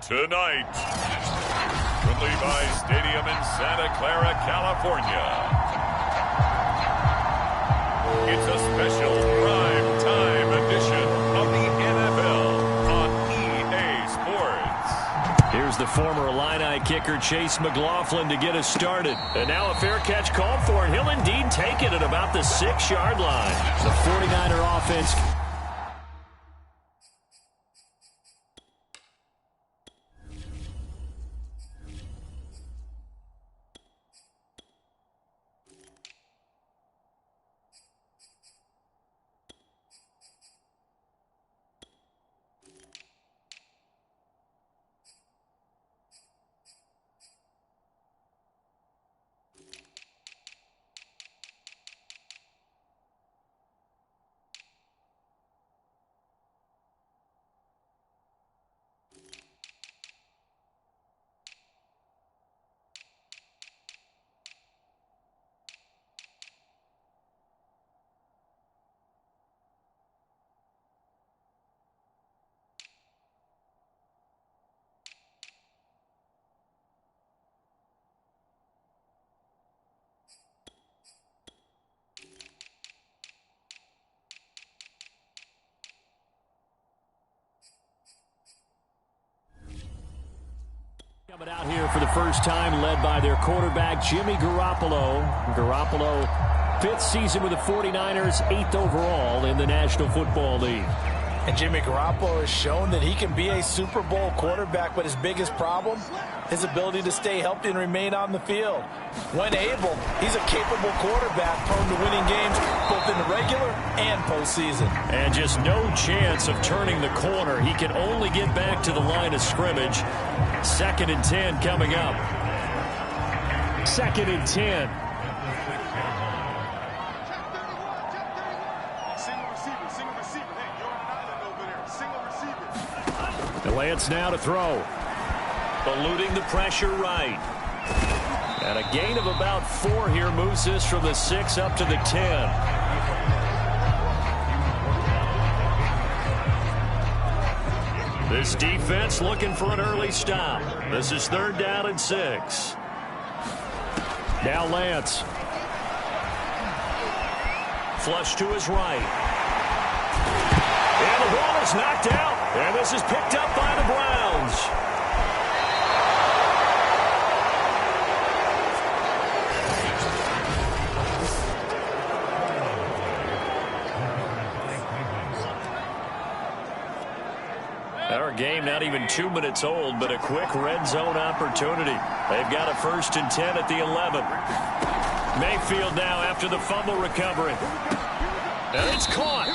Tonight, from Levi's Stadium in Santa Clara, California, it's a special prime time edition of the NFL on EA Sports. Here's the former Illini kicker Chase McLaughlin to get us started. And now a fair catch called for, and he'll indeed take it at about the 6-yard line. The 49er offense. Coming out here for the first time, led by their quarterback, Jimmy Garoppolo. Garoppolo, 5th season with the 49ers, 8th overall in the National Football League. And Jimmy Garoppolo has shown that he can be a Super Bowl quarterback, but his biggest problem, his ability to stay healthy and remain on the field. When able, he's a capable quarterback, prone to winning games both in the regular and postseason. And just no chance of turning the corner. He can only get back to the line of scrimmage. 2nd and 10 coming up. 2nd and 10. Lance now to throw. Eluding the pressure right. And a gain of about 4 here moves this from the 6 up to the 10. This defense looking for an early stop. This is 3rd down and 6. Now Lance. Flush to his right. And the ball is knocked out. And this is picked up by the Browns. Our game not even 2 minutes old, but a quick red zone opportunity. They've got a 1st and 10 at the 11. Mayfield now after the fumble recovery. And it's caught.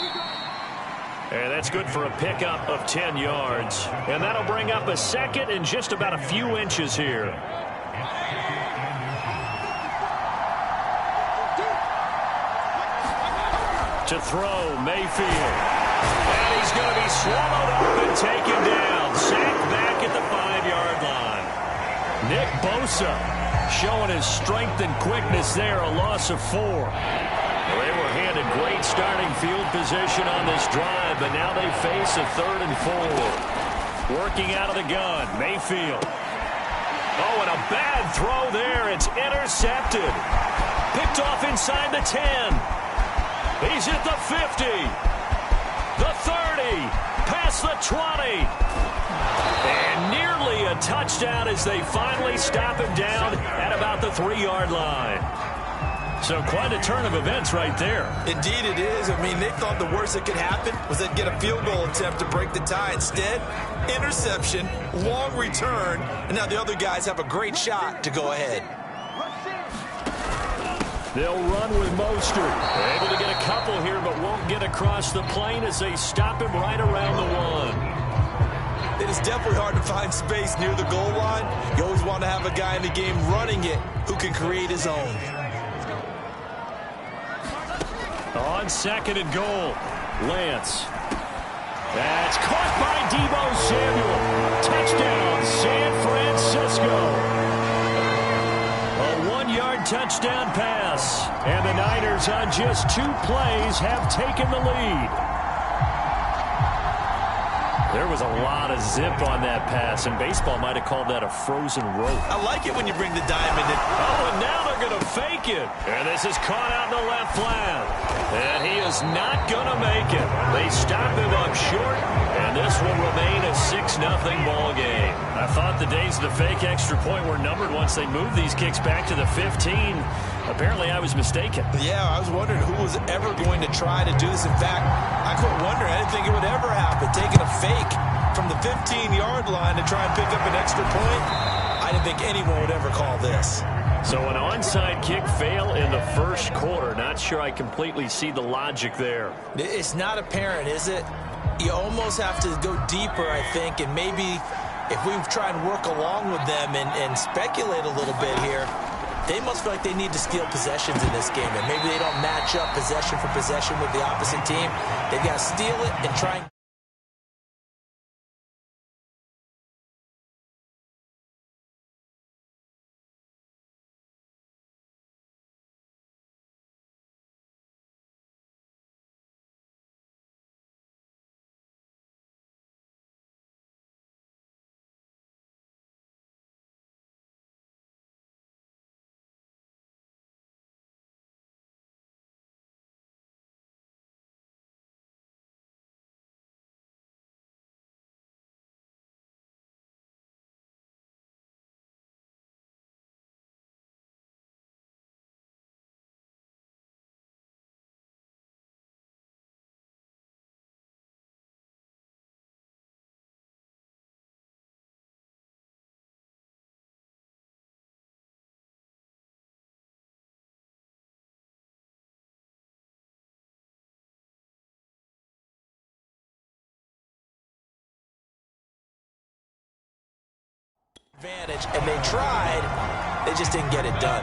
And that's good for a pickup of 10 yards. And that'll bring up a 2nd and just about a few inches here. To throw, Mayfield. And he's going to be swallowed up and taken down. Sacked back at the 5-yard line. Nick Bosa showing his strength and quickness there, a loss of 4. They were handed great starting field position on this drive, but now they face a 3rd and 4. Working out of the gun, Mayfield. Oh, and a bad throw there. It's intercepted. Picked off inside the 10. He's at the 50. The 30. Past the 20. And nearly a touchdown as they finally stop him down at about the 3-yard line. So quite a turn of events right there. Indeed it is. I mean, they thought the worst that could happen was they'd get a field goal attempt to break the tie. Instead, interception, long return, and now the other guys have a great shot to go ahead. They'll run with Mostert. Able to get a couple here, but won't get across the plane as they stop him right around the 1. It is definitely hard to find space near the goal line. You always want to have a guy in the game running it who can create his own. On 2nd and goal, Lance. That's caught by Deebo Samuel. Touchdown, San Francisco. A 1-yard touchdown pass. And the Niners on just 2 plays have taken the lead. There was a lot of zip on that pass, and baseball might have called that a frozen rope. I like it when you bring the diamond in. Oh, and now they're going to fake it. And this is caught out in the left flat. And he is not going to make it. They stop him up short, and this will remain a 6-0 ball game. I thought the days of the fake extra point were numbered once they moved these kicks back to the 15. Apparently, I was mistaken. Yeah, I was wondering who was ever going to try to do this. In fact, I quit wondering. I didn't think it would ever happen. Taking a fake from the 15-yard line to try and pick up an extra point, I didn't think anyone would ever call this. So an onside kick fail in the first quarter. Not sure I completely see the logic there. It's not apparent, is it? You almost have to go deeper, I think, and maybe if we try and work along with them and speculate a little bit here, they must feel like they need to steal possessions in this game, and maybe they don't match up possession for possession with the opposite team. They've got to steal it and try and advantage, and they tried, they just didn't get it done.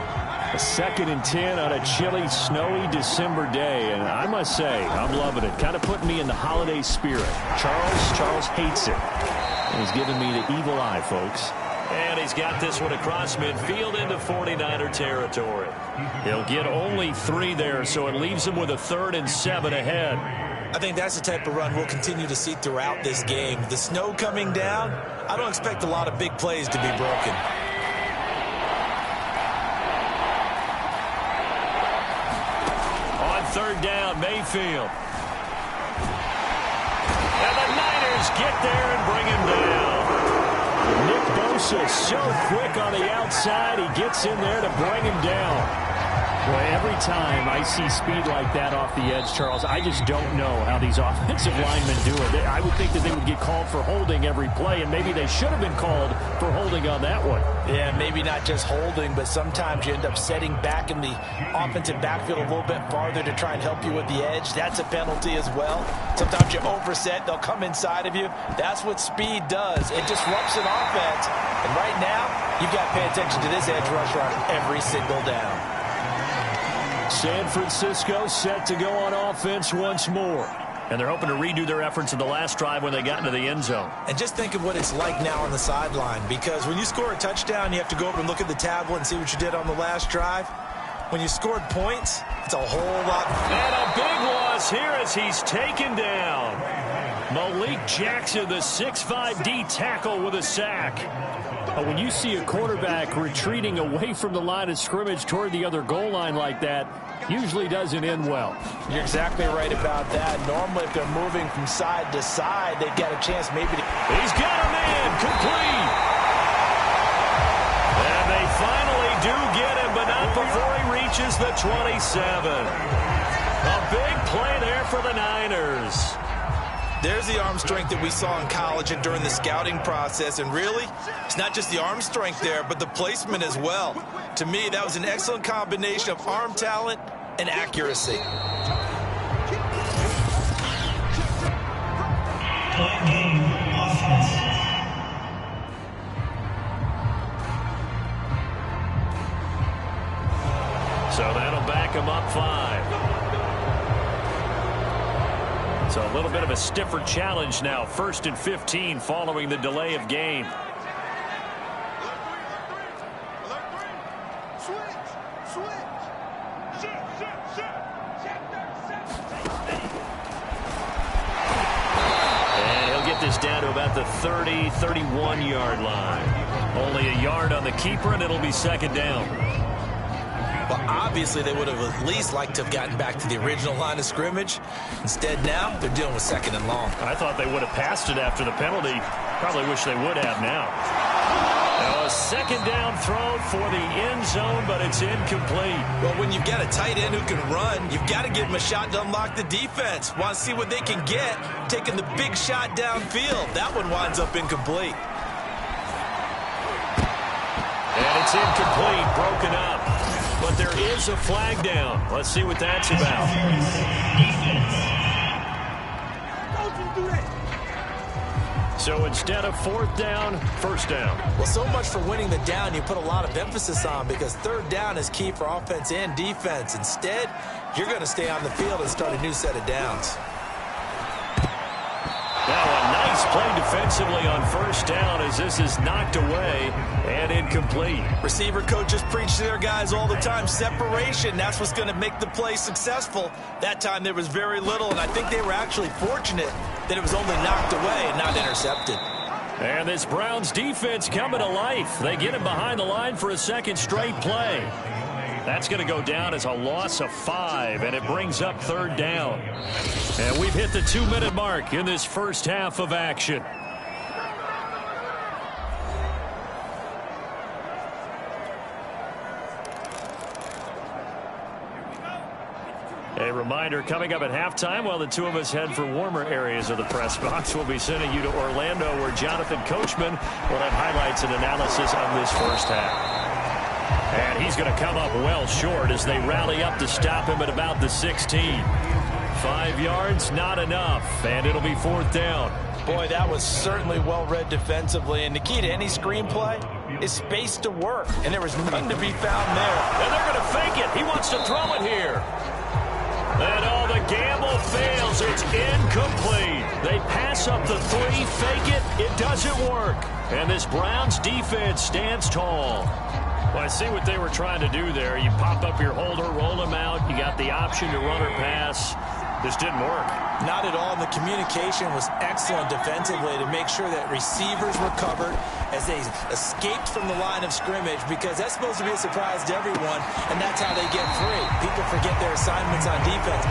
A 2nd and 10 on a chilly, snowy December day, and I must say, I'm loving it. Kind of putting me in the holiday spirit. Charles hates it. And he's giving me the evil eye, folks. And he's got this one across midfield into 49er territory. He'll get only 3 there, so it leaves him with a 3rd and 7 ahead. I think that's the type of run we'll continue to see throughout this game. The snow coming down, I don't expect a lot of big plays to be broken. On 3rd down, Mayfield. And the Niners get there and bring him down. Nick Bosa so quick on the outside, he gets in there to bring him down. Boy, every time I see speed like that off the edge, Charles, I just don't know how these offensive linemen do it. I would think that they would get called for holding every play, and maybe they should have been called for holding on that one. Yeah, maybe not just holding, but sometimes you end up setting back in the offensive backfield a little bit farther to try and help you with the edge. That's a penalty as well. Sometimes you overset, they'll come inside of you. That's what speed does. It disrupts an offense. And right now, you've got to pay attention to this edge rusher on every single down. San Francisco set to go on offense once more. And they're hoping to redo their efforts in the last drive when they got into the end zone. And just think of what it's like now on the sideline, because when you score a touchdown, you have to go over and look at the tablet and see what you did on the last drive. When you scored points, it's a whole lot. And a big loss here as he's taken down. Malik Jackson, the 6'5" D tackle with a sack. When you see a quarterback retreating away from the line of scrimmage toward the other goal line like that, usually doesn't end well. You're exactly right about that. Normally, if they're moving from side to side, they've got a chance maybe to... He's got a man complete. And they finally do get him, but not before he reaches the 27. A big play there for the Niners. There's the arm strength that we saw in college and during the scouting process. And really, it's not just the arm strength there, but the placement as well. To me, that was an excellent combination of arm talent and accuracy. So that'll back him up 5. So a little bit of a stiffer challenge now. 1st and 15 following the delay of game. And he'll get this down 30, 31-yard line. Only a yard on the keeper, and it'll be second down. Well, obviously, they would have at least liked to have gotten back to the original line of scrimmage. Instead, now, they're dealing with second and long. I thought they would have passed it after the penalty. Probably wish they would have now. Now a second down throw for the end zone, but it's incomplete. Well, when you've got a tight end who can run, you've got to give him a shot to unlock the defense. Want to see what they can get, taking the big shot downfield. That one winds up incomplete. And it's incomplete, broken up. But there is a flag down. Let's see what that's about. So instead of fourth down, first down. Well, so much for winning the down you put a lot of emphasis on, because third down is key for offense and defense. Instead, you're going to stay on the field and start a new set of downs. Now a nice play defensively on first down as this is knocked away and incomplete. Receiver coaches preach to their guys all the time. Separation, that's what's going to make the play successful. That time there was very little, and I think they were actually fortunate that it was only knocked away and not intercepted. And this Browns defense coming to life. They get him behind the line for a second straight play. That's going to go down as a loss of 5, and it brings up third down. And we've hit the 2-minute mark in this first half of action. A reminder, coming up at halftime, while the two of us head for warmer areas of the press box, we'll be sending you to Orlando, where Jonathan Coachman will have highlights and analysis on this first half. And he's going to come up well short as they rally up to stop him at about the 16. 5 yards, not enough, and it'll be fourth down. Boy, that was certainly well-read defensively, and the key to any screenplay is space to work, and there was none to be found there. And they're going to fake it. He wants to throw it here. And all the gamble fails. It's incomplete. They pass up the 3, fake it. It doesn't work. And this Browns defense stands tall. Well, I see what they were trying to do there. You pop up your holder, roll him out. You got the option to run or pass. This didn't work. Not at all. And the communication was excellent defensively to make sure that receivers were covered as they escaped from the line of scrimmage, because that's supposed to be a surprise to everyone, and that's how they get free. People forget their assignments on defense.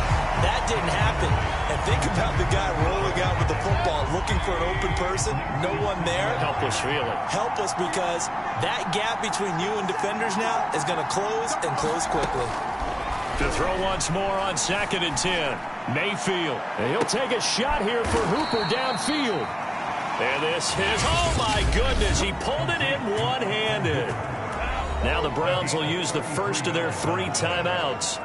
That didn't happen. And think about the guy rolling out with the football, looking for an open person. No one there. Helpless feeling. Helpless, because that gap between you and defenders now is going to close, and close quickly. To throw once more on 2nd and 10. Mayfield. And he'll take a shot here for Hooper downfield. And this is, oh my goodness, he pulled it in one-handed. Now the Browns will use the first of their 3 timeouts,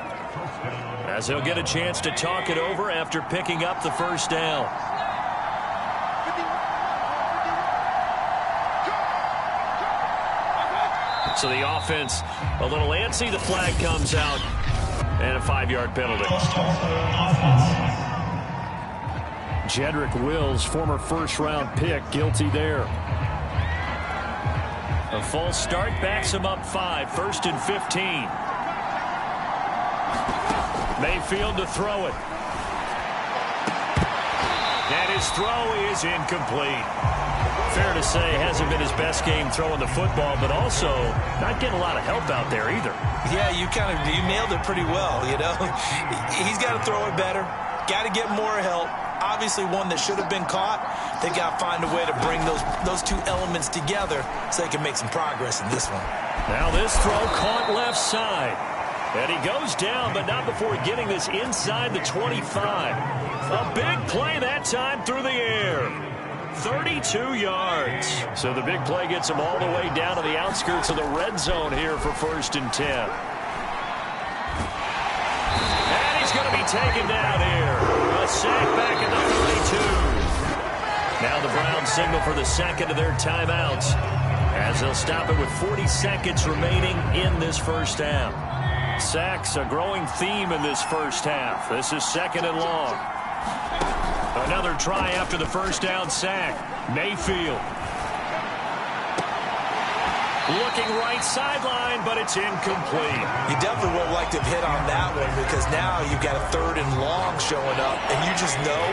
as they'll get a chance to talk it over after picking up the first down. So the offense a little antsy. The flag comes out, and a 5-yard penalty. Jedrick Wills, former first-round pick, guilty there. A false start backs him up 5, 1st and 15. Mayfield to throw it. And his throw is incomplete. Fair to say, hasn't been his best game throwing the football, but also not getting a lot of help out there either. Yeah, you nailed it pretty well, you know. He's got to throw it better. Got to get more help. Obviously one that should have been caught. They got to find a way to bring those 2 elements together so they can make some progress in this one. Now this throw caught left side. And he goes down, but not before getting this inside the 25. A big play that time through the air. 32 yards. So the big play gets him all the way down to the outskirts of the red zone here for 1st and 10. And he's going to be taken down here. A sack back at the 32. Now the Browns signal for the second of their timeouts, as they'll stop it with 40 seconds remaining in this first half. Sacks, a growing theme in this first half. This is 2nd and long. Another try after the first down sack. Mayfield. Looking right sideline, but it's incomplete. You definitely would have liked to have hit on that one, because now you've got a 3rd and long showing up, and you just know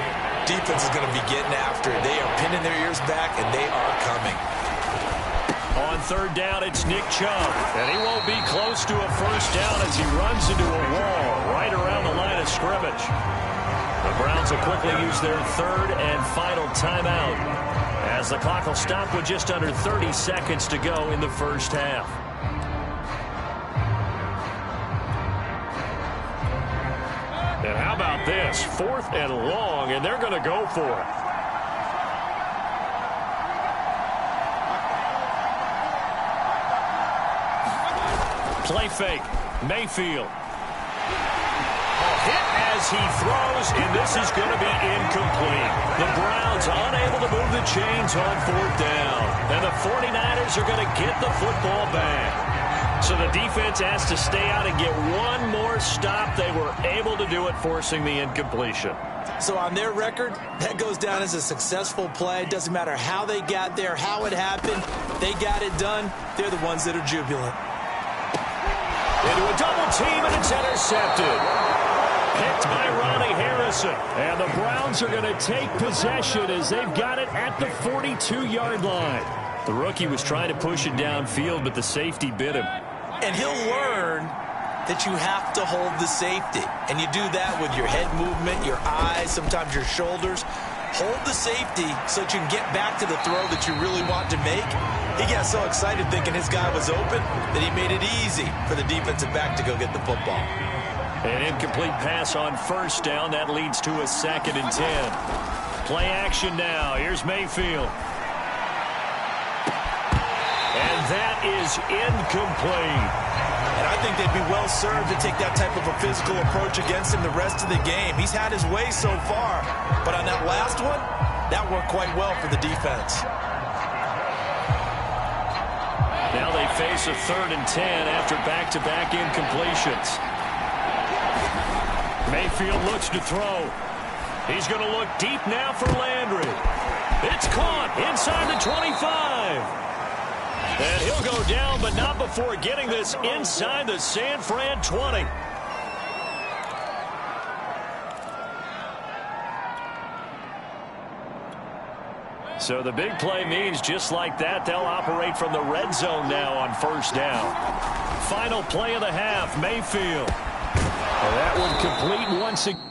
Defense is going to be getting after it. They are pinning their ears back, and they are coming. On third down, it's Nick Chubb. And he won't be close to a first down as he runs into a wall right around the line of scrimmage. The Browns will quickly use their third and final timeout as the clock will stop with just under 30 seconds to go in the first half. And how about this? 4th and long, and they're going to go for it. Play fake. Mayfield. Hit as he throws, and this is going to be incomplete. The Browns unable to move the chains on 4th down. And the 49ers are going to get the football back. So the defense has to stay out and get one more stop. They were able to do it, forcing the incompletion. So on their record, that goes down as a successful play. Doesn't matter how they got there, how it happened. They got it done. They're the ones that are jubilant. Into a double team, and it's intercepted. Picked by Ronnie Harrison. And the Browns are going to take possession as they've got it at the 42-yard line. The rookie was trying to push it downfield, but the safety bit him. And he'll learn that you have to hold the safety. And you do that with your head movement, your eyes, sometimes your shoulders. Hold the safety so that you can get back to the throw that you really want to make. He got so excited thinking his guy was open that he made it easy for the defensive back to go get the football. An incomplete pass on first down. That leads to a 2nd and 10. Play action now. Here's Mayfield. And that is incomplete. And I think they'd be well served to take that type of a physical approach against him the rest of the game. He's had his way so far, but on that last one, that worked quite well for the defense. Now they face a 3rd and 10 after back-to-back incompletions. Mayfield looks to throw. He's going to look deep now for Landry. It's caught inside the 25. And he'll go down, but not before getting this inside the San Fran 20. So the big play means just like that, they'll operate from the red zone now on first down. Final play of the half, Mayfield. And that one complete once again.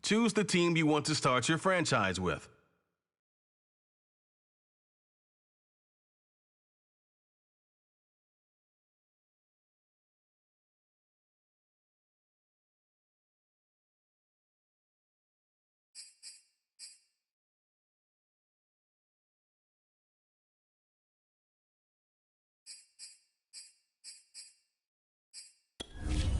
Choose the team you want to start your franchise with.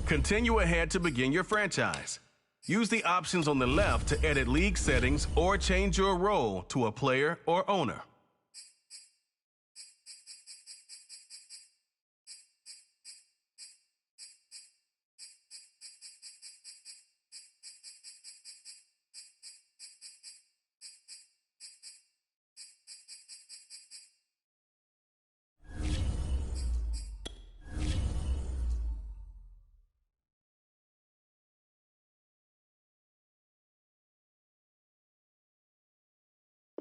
Continue ahead to begin your franchise. Use the options on the left to edit league settings or change your role to a player or owner.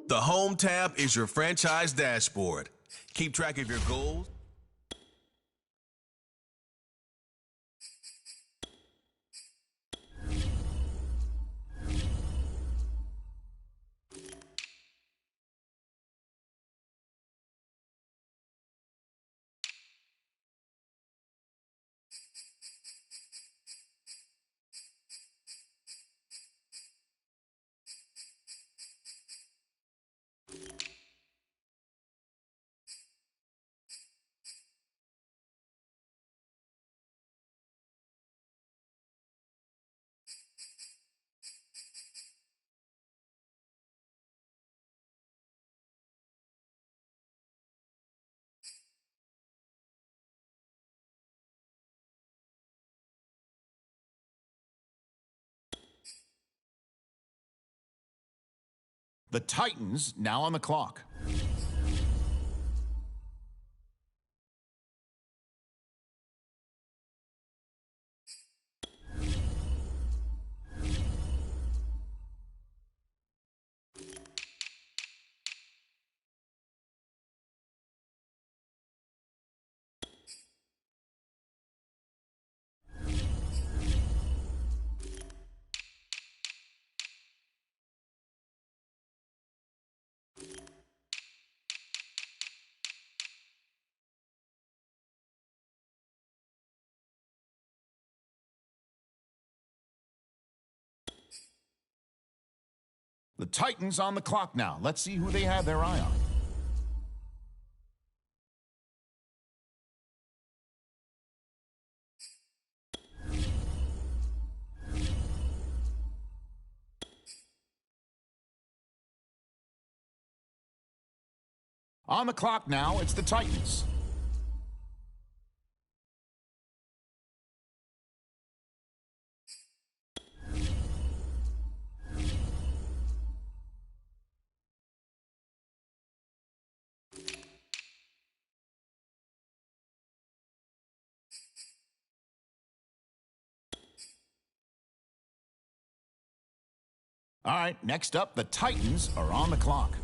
The Home tab is your franchise dashboard. Keep track of your goals. The Titans now on the clock. The Titans on the clock now. Let's see who they have their eye on. On the clock now, it's the Titans. All right, next up, the Titans are on the clock.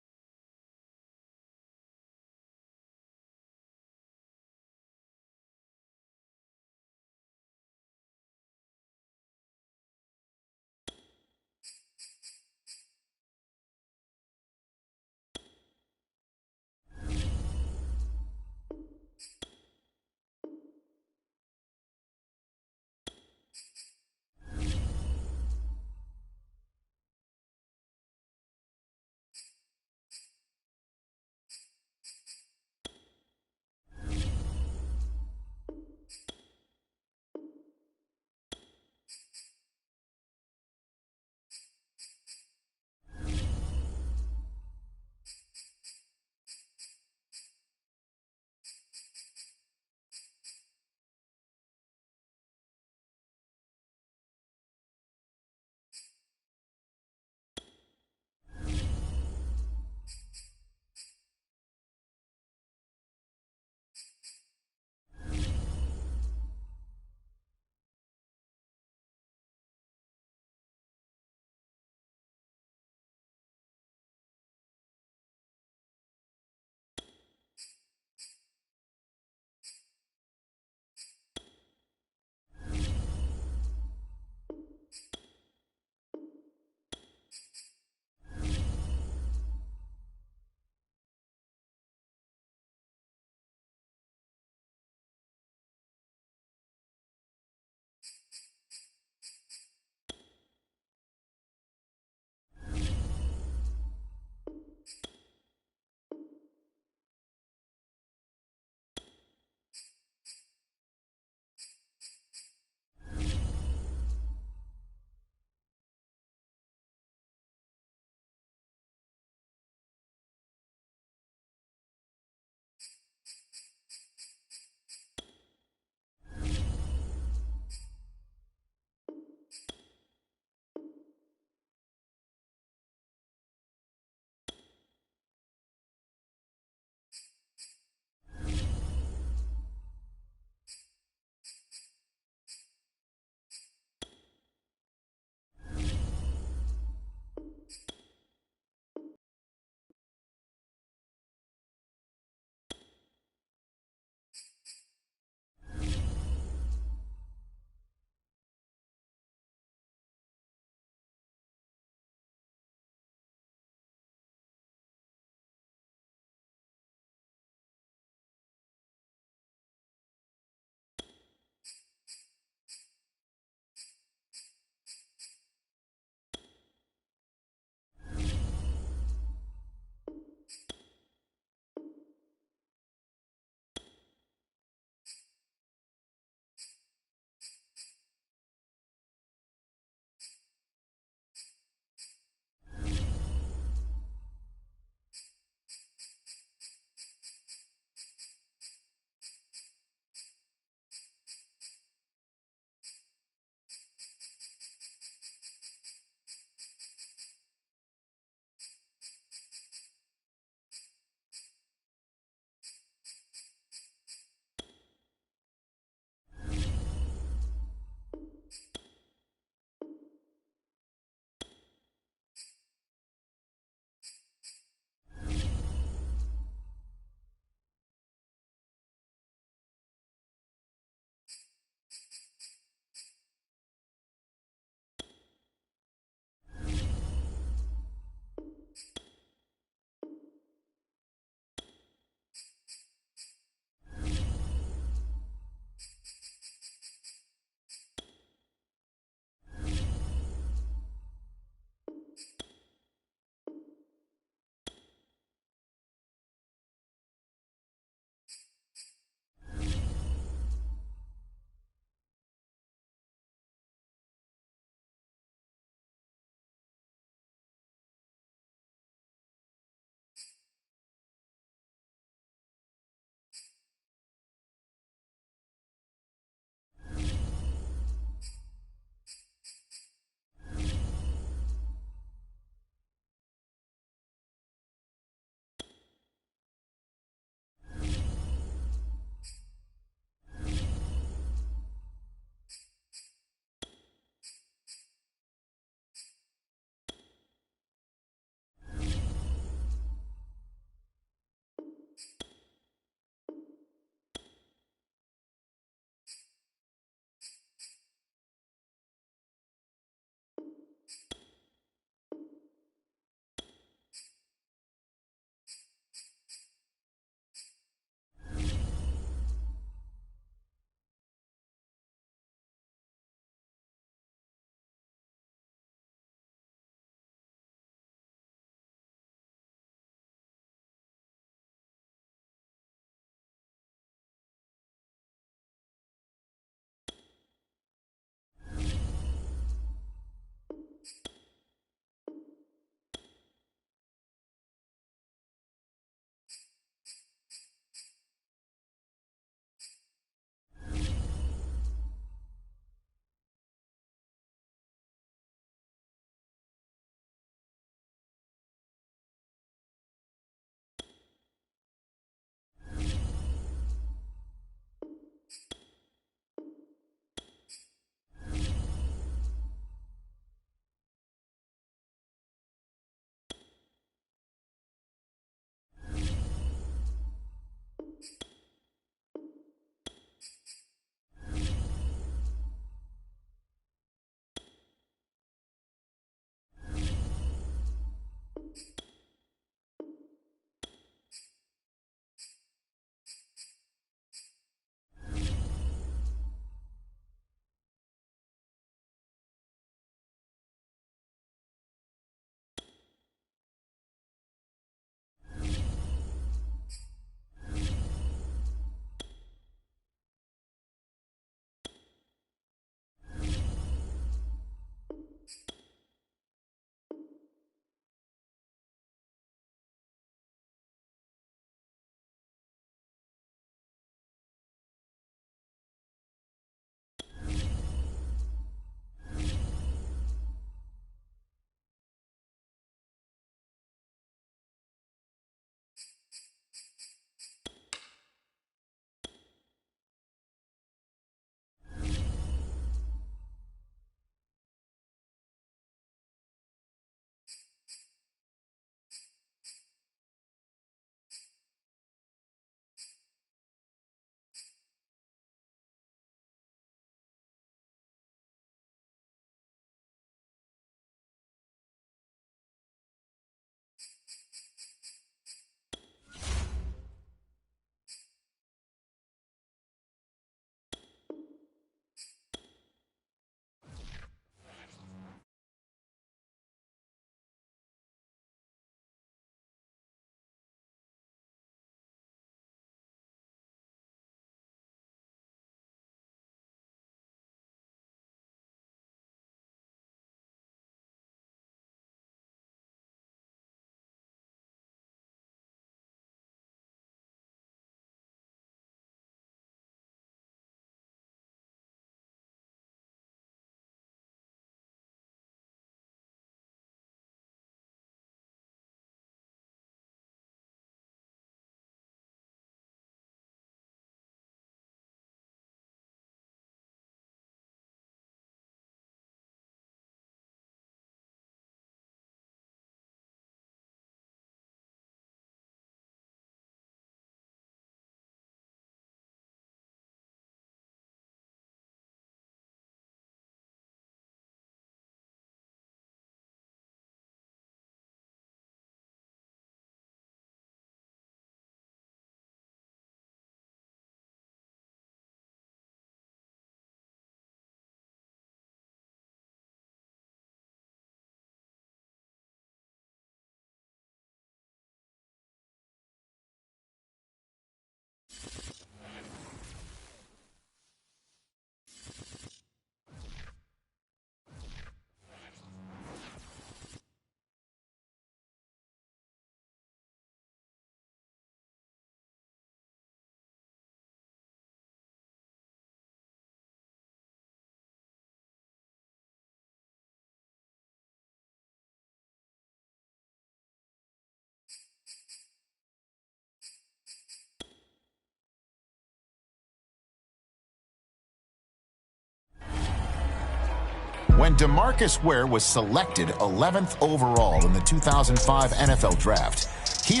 When DeMarcus Ware was selected 11th overall in the 2005 NFL Draft, he...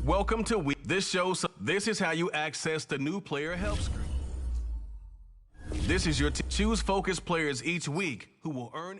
Welcome to this show. This is how you access the new player help screen. This is your choose focus players each week who will earn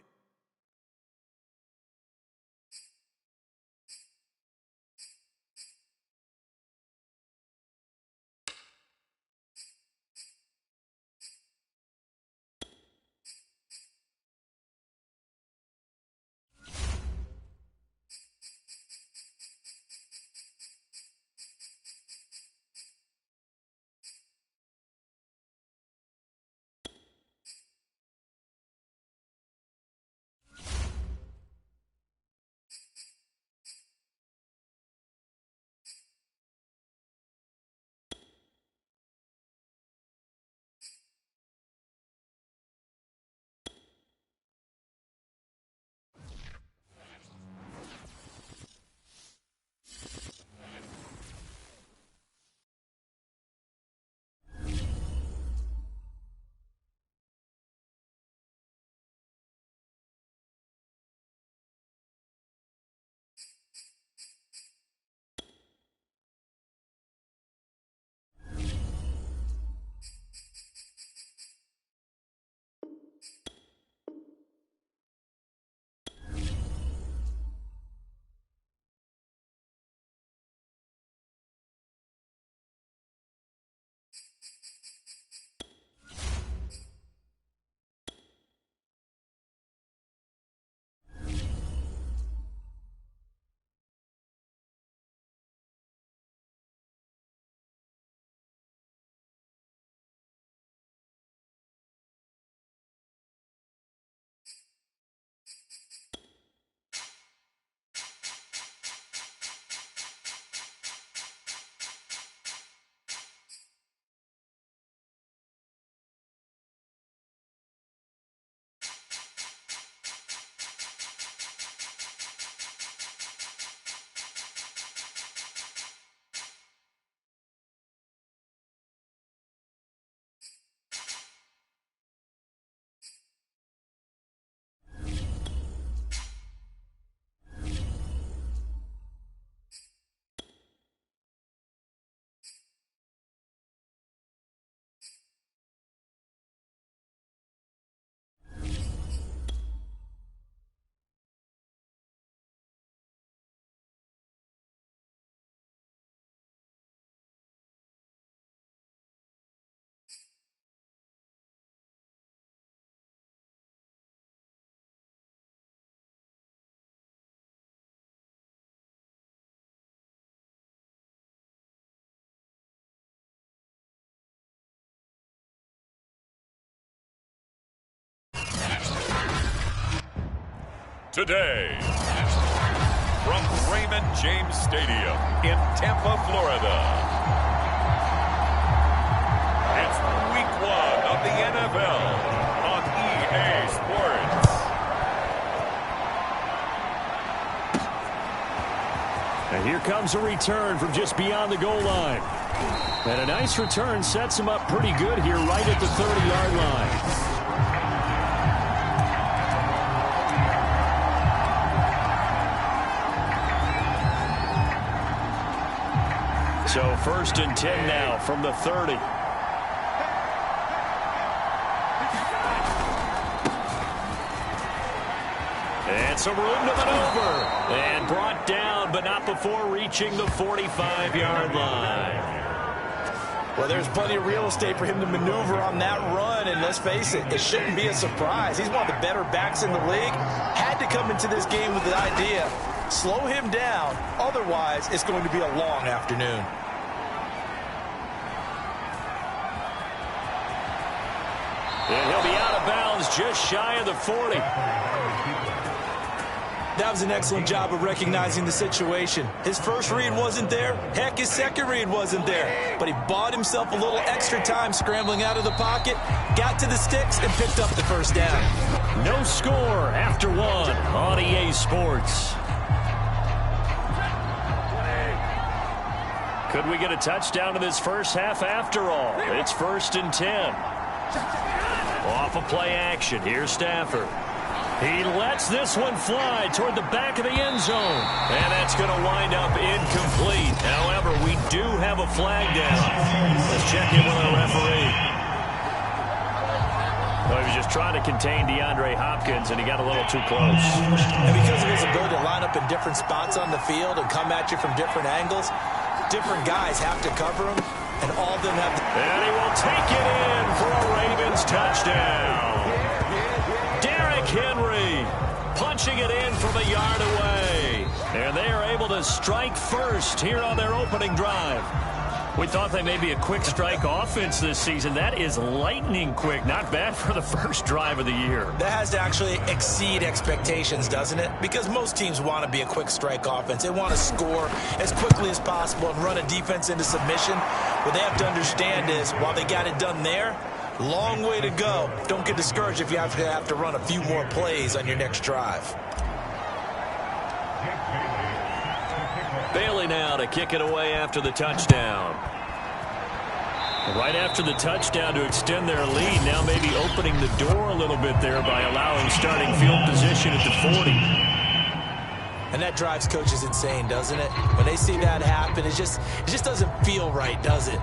Today, from Raymond James Stadium in Tampa, Florida, it's Week 1 of the NFL on EA Sports. And here comes a return from just beyond the goal line. And a nice return sets him up pretty good here right at the 30-yard line. So 1st and 10 now from the 30. And some room to maneuver. And brought down, but not before reaching the 45-yard line. Well, there's plenty of real estate for him to maneuver on that run. And let's face it, it shouldn't be a surprise. He's one of the better backs in the league. Had to come into this game with the idea, slow him down. Otherwise, it's going to be a long afternoon. And he'll be out of bounds just shy of the 40. That was an excellent job of recognizing the situation. His first read wasn't there. Heck, his second read wasn't there. But he bought himself a little extra time scrambling out of the pocket, got to the sticks, and picked up the first down. No score after 1 on EA Sports. Could we get a touchdown in this first half after all? It's 1st and 10. Off of play action. Here's Stafford. He lets this one fly toward the back of the end zone. And that's going to wind up incomplete. However, we do have a flag down. Let's check in with our referee. Well, he was just trying to contain DeAndre Hopkins, and he got a little too close. And because of his ability to line up in different spots on the field and come at you from different angles, different guys have to cover him, and all of them have to... And he will take it in for a Ravens touchdown. Henry punching it in from a yard away. And they are able to strike first here on their opening drive. We thought they may be a quick strike offense this season. That is lightning quick. Not bad for the first drive of the year. That has to actually exceed expectations, doesn't it? Because most teams want to be a quick strike offense. They want to score as quickly as possible and run a defense into submission. What they have to understand is, while they got it done there, long way to go. Don't get discouraged if you have to run a few more plays on your next drive. Bailey now to kick it away after the touchdown. Right after the touchdown to extend their lead, now maybe opening the door a little bit there by allowing starting field position at the 40. And that drives coaches insane, doesn't it? When they see that happen, it just doesn't feel right, does it?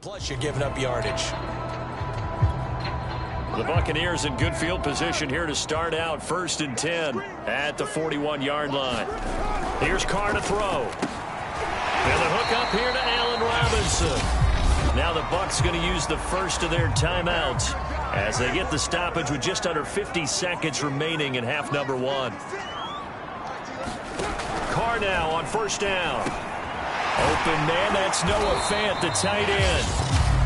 Plus, you're giving up yardage. The Buccaneers in good field position here to start out 1st and 10 at the 41-yard line. Here's Carr to throw. And the hook up here to Allen Robinson. Now the Bucs going to use the first of their timeouts as they get the stoppage with just under 50 seconds remaining in half number 1. Carr now on 1st down. Open man, that's Noah Fant, the tight end.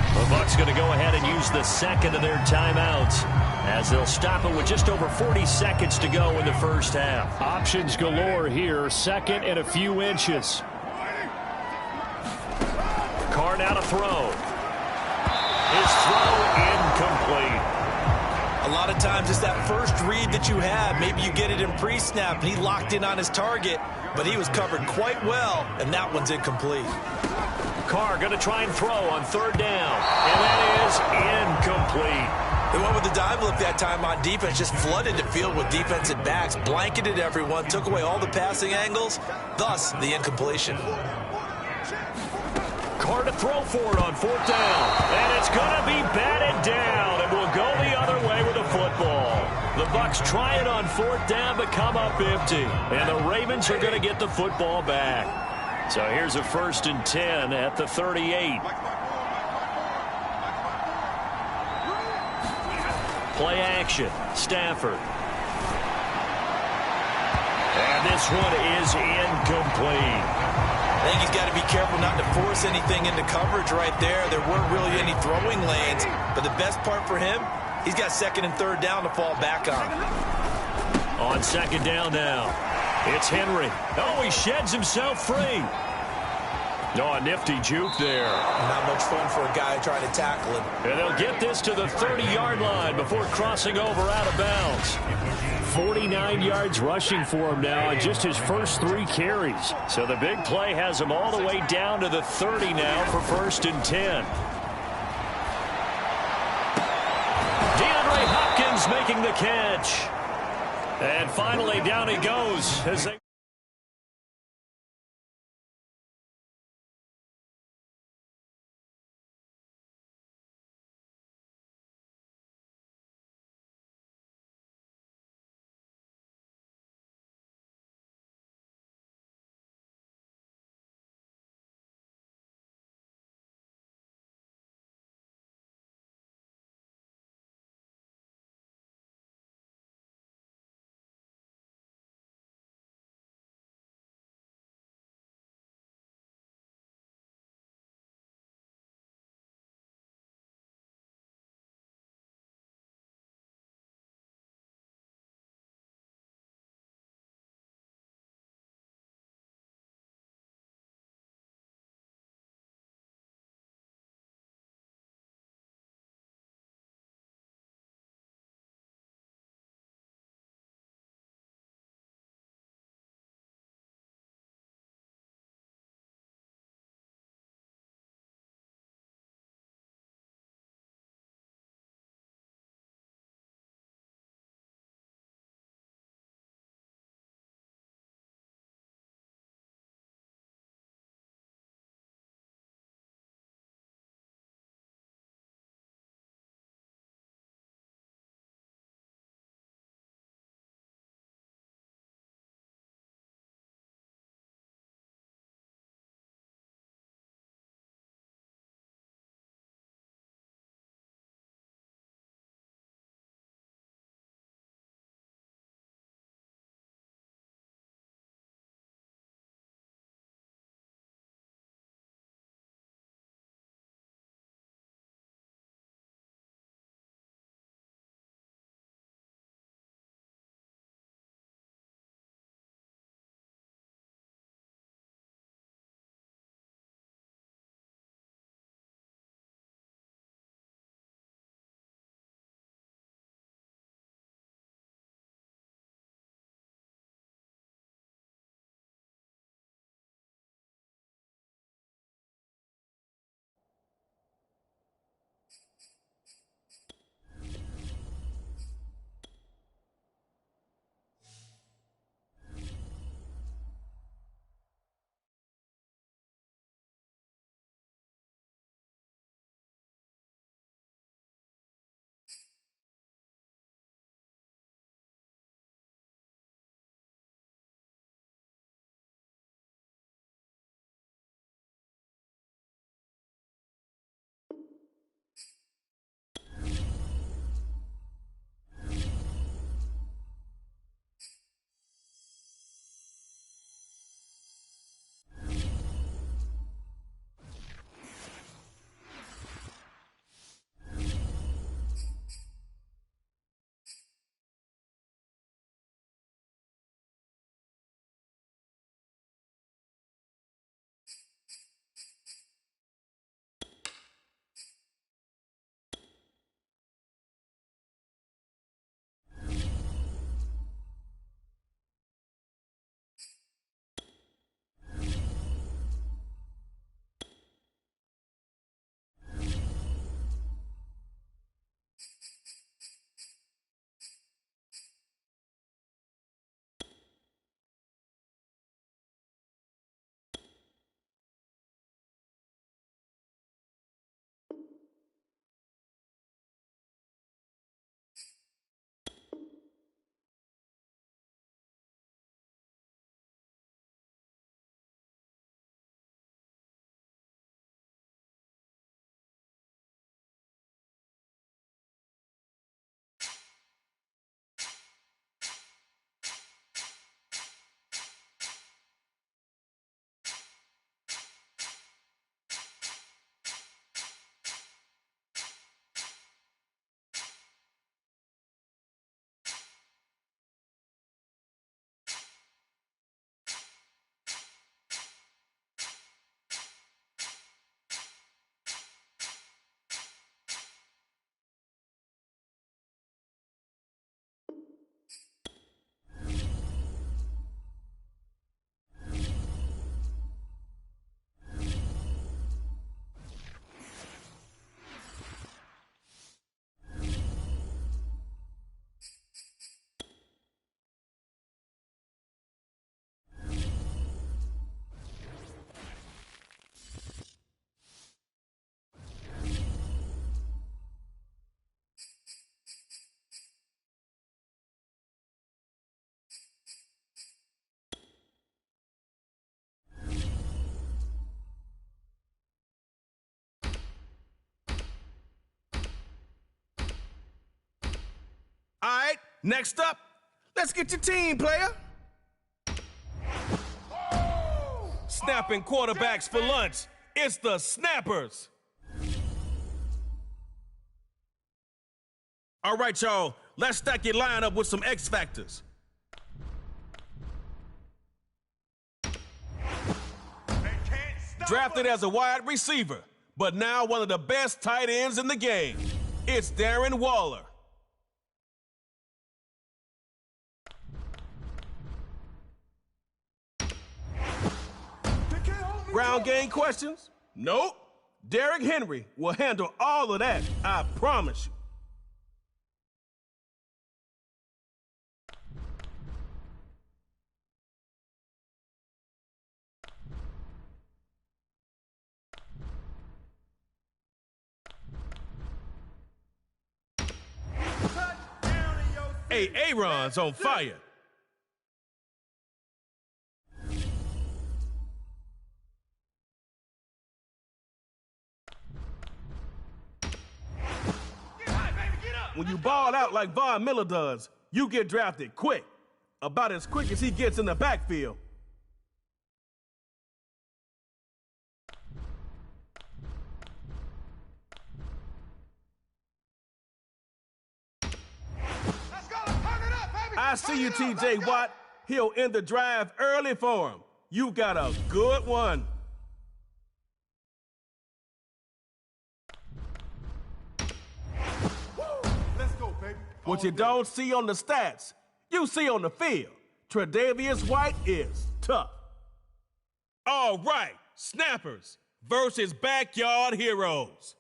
The Bucs going to go ahead and use the second of their timeouts as they'll stop it with just over 40 seconds to go in the first half. Options galore here. Second and a few inches. Carr now to throw. His throw incomplete. A lot of times it's that first read that you have. Maybe you get it in pre-snap. He locked in on his target, but he was covered quite well, and that one's incomplete. Carr going to try and throw on 3rd down, and that is incomplete. They went with the dive look that time on defense, just flooded the field with defensive backs, blanketed everyone, took away all the passing angles, thus the incompletion. Carr to throw for it on 4th down, and it's going to be batted down, and will go the other way with the football. The Bucs try it on 4th down, but come up empty, and the Ravens are going to get the football back. So here's a 1st and 10 at the 38. Play action. Stafford. And this one is incomplete. I think he's got to be careful not to force anything into coverage right there. There weren't really any throwing lanes, but the best part for him, he's got 2nd and 3rd down to fall back on. On 2nd down now. It's Henry. Oh, he sheds himself free. Oh, a nifty juke there. Not much fun for a guy trying to tackle him. And they'll get this to the 30-yard line before crossing over out of bounds. 49 yards rushing for him now on just his first 3 carries. So the big play has him all the way down to the 30 now for 1st and 10. DeAndre Hopkins making the catch. And finally down he goes as they Next up, let's get your team, player. Snapping quarterbacks for lunch. It's the Snappers. All right, y'all, let's stack your lineup with some X factors. Drafted as a wide receiver, but now one of the best tight ends in the game. It's Darren Waller. Ground game questions? Nope. Derrick Henry will handle all of that, I promise you. Hey, Aaron's on fire. When you ball out like Von Miller does, you get drafted quick. About as quick as he gets in the backfield. I see you, TJ Watt. He'll end the drive early for him. You got a good one. Let's go, baby. What you don't see on the stats, you see on the field. Tre'Davious White is tough. All right, Snappers versus Backyard Heroes.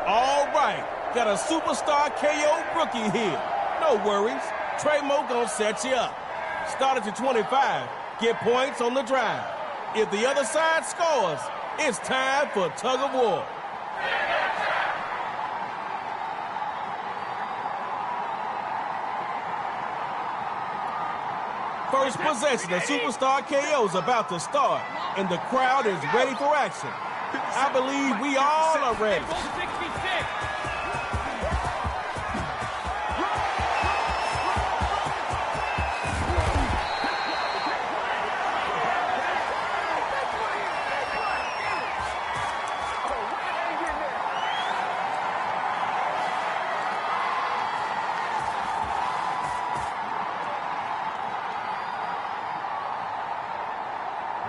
All right, got a superstar KO rookie here. No worries, Trey Mo gonna set you up. Start at your 25, get points on the drive. If the other side scores, it's time for tug of war. First possession, the superstar KO's about to start, and the crowd is ready for action. I believe we all are ready.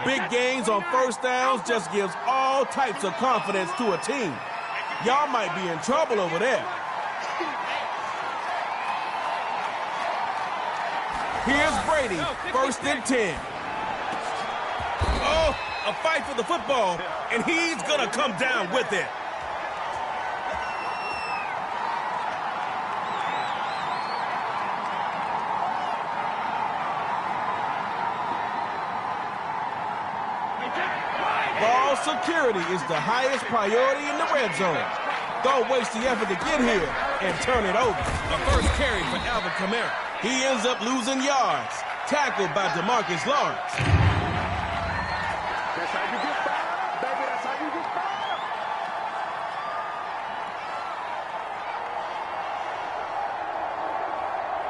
Big gains on first downs just gives all types of confidence to a team. Y'all might be in trouble over there. Here's Brady, 1st and 10. Oh, a fight for the football, and he's gonna come down with it. Ball security is the highest priority in the red zone. Don't waste the effort to get here and turn it over. The first carry for Alvin Kamara. He ends up losing yards. Tackled by DeMarcus Lawrence. That's how you get fired, baby. That's how you get fired.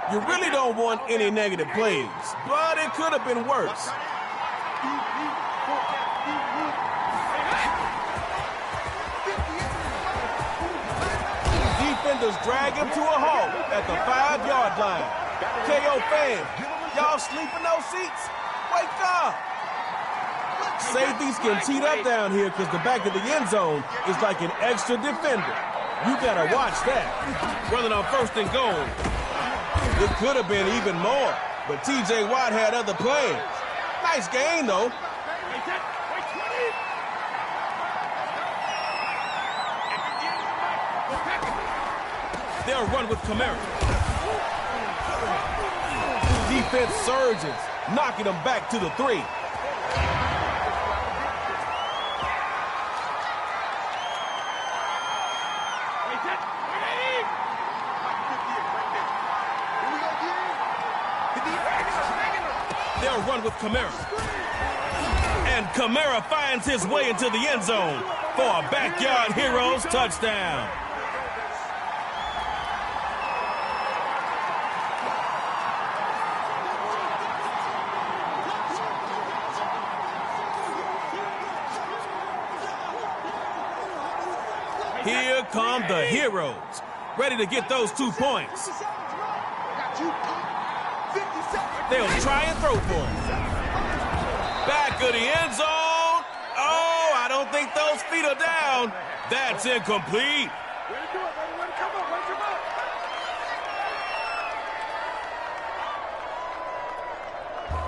You really don't want any negative plays, but it could have been worse. Defenders drag him to a halt at the 5-yard line. KO fans, y'all sleep in those seats? Wake up! Safeties can cheat up down here because the back of the end zone is like an extra defender. You gotta watch that. Running on 1st and goal. It could have been even more, but TJ Watt had other plans. Nice game, though. They'll run with Kamara. defense surges, knocking them back to the 3. They'll run with Kamara. And Kamara finds his way into the end zone for a Backyard Heroes touchdown. Here come the Heroes, ready to get those 2 points. They'll try and throw for him. Back of the end zone. Oh, I don't think those feet are down. That's incomplete.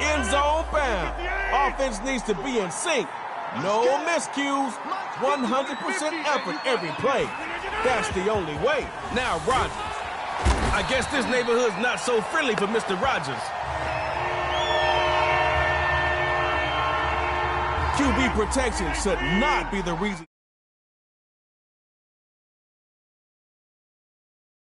End zone bound. Offense needs to be in sync. No miscues. 100% effort every play. That's the only way. Now Rodgers. I guess this neighborhood's not so friendly for Mr. Rogers. QB protection should not be the reason.